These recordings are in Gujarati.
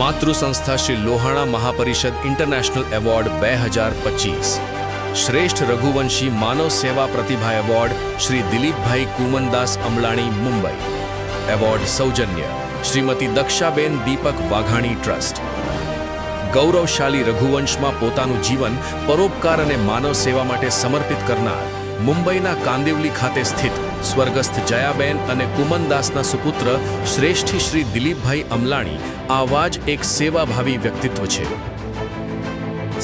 માતૃ સંસ્થા શ્રી લોહાણા મહાપરિષદ ઇન્ટરનેશનલ એવોર્ડ 2025, શ્રેષ્ઠ રઘુવંશી માનવ સેવા પ્રતિભા એવોર્ડ શ્રી દિલીપભાઈ કુમનદાસ અમલાણી મુંબઈ, એવોર્ડ સૌજન્ય શ્રીમતી દક્ષાબેન દીપક વાઘાણી ટ્રસ્ટ. ગૌરવશાળી રઘુવંશમાં પોતાનું જીવન પરોપકાર અને માનવ સેવા માટે સમર્પિત કરનાર મુંબઈના કાંદિવલી ખાતે સ્થિત સ્વર્ગસ્થ જયાબેન અને કુમનદાસના સુપુત્ર શ્રેષ્ઠી શ્રી દિલીપભાઈ અમલાણી આવા જ એક સેવાભાવી વ્યક્તિત્વ છે.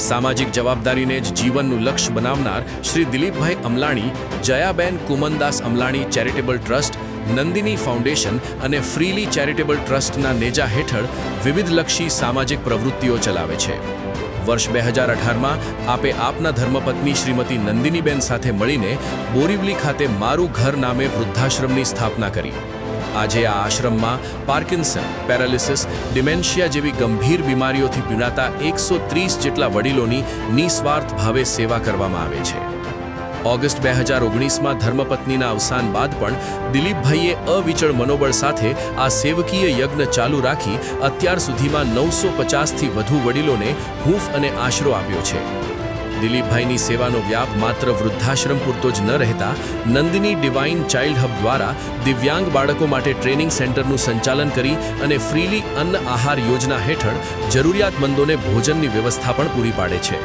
સામાજિક જવાબદારીને જ જીવનનું લક્ષ્ય બનાવનાર Shri Dilipbhai Amlani Jayaben Kumandas Amlani charitable trust, Nandini foundation અને ફ્રીલી ચેરિટેબલ ટ્રસ્ટના નેજા હેઠળ વિવિધલક્ષી સામાજિક પ્રવૃત્તિઓ ચલાવે છે. વર્ષ 2018માં આપે આપના ધર્મપત્ની શ્રીમતી નંદિનીબેન સાથે મળીને બોરીવલી ખાતે મારું ઘર નામે વૃદ્ધાશ્રમની સ્થાપના કરી. આજે આ આશ્રમમાં પાર્કિન્સન, પેરાલિસિસ, ડિમેન્શિયા જેવી ગંભીર બીમારીઓથી પીડાતા 130 જેટલા વડીલોની નિસ્વાર્થ ભાવે સેવા કરવામાં આવે છે. ઓગસ્ટ 2019માં ધર્મપત્નીના અવસાન બાદ પણ દિલીપભાઈએ અવિચળ મનોબળ સાથે આ સેવકીય યજ્ઞ ચાલુ રાખી અત્યાર સુધીમાં 950થી વધુ વડીલોને હૂંફ અને આશરો આપ્યો છે. દિલીપભાઈની સેવાનો વ્યાપ માત્ર વૃદ્ધાશ્રમ પૂરતો જ ન રહેતા નંદિની ડિવાઇન ચાઇલ્ડ હબ દ્વારા દિવ્યાંગ બાળકો માટે ટ્રેનિંગ સેન્ટરનું સંચાલન કરી અને ફ્રીલી અન્ન આહાર યોજના હેઠળ જરૂરિયાતમંદોને ભોજનની વ્યવસ્થા પણ પૂરી પાડે છે.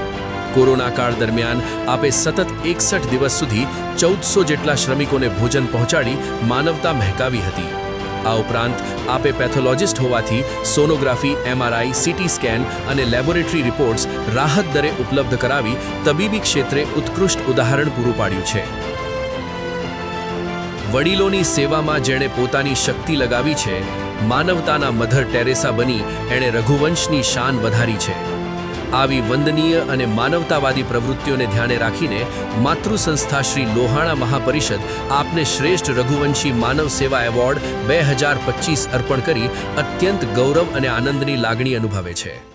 કોરોના કાળ દરમિયાન આપે સતત 61 દિવસ સુધી 1400 જેટલા શ્રમિકોને ભોજન પહોંચાડી માનવતા મહેકાવી હતી. આ ઉપરાંત આપે પેથોલોજિસ્ટ હોવાથી સોનોગ્રાફી, MRI, CT સ્કેન અને લેબોરેટરી રિપોર્ટ્સ રાહત દરે ઉપલબ્ધ કરાવી તબીબી ક્ષેત્રે ઉત્કૃષ્ટ ઉદાહરણ પૂરું પાડ્યું છે. વડીલોની સેવામાં જેણે પોતાની શક્તિ લગાવી છે, માનવતાના મધર ટેરેસા બની એણે રઘુવંશની શાન વધારી છે. આવી વંદનીય અને માનવતાવાદી પ્રવૃત્તિઓને ધ્યાને રાખીને માતૃ સંસ્થા શ્રી લોહાણા મહાપરિષદ આપને શ્રેષ્ઠ રઘુવંશી માનવ સેવા એવોર્ડ 2025 અર્પણ કરી અત્યંત ગૌરવ અને આનંદની લાગણી અનુભવે છે.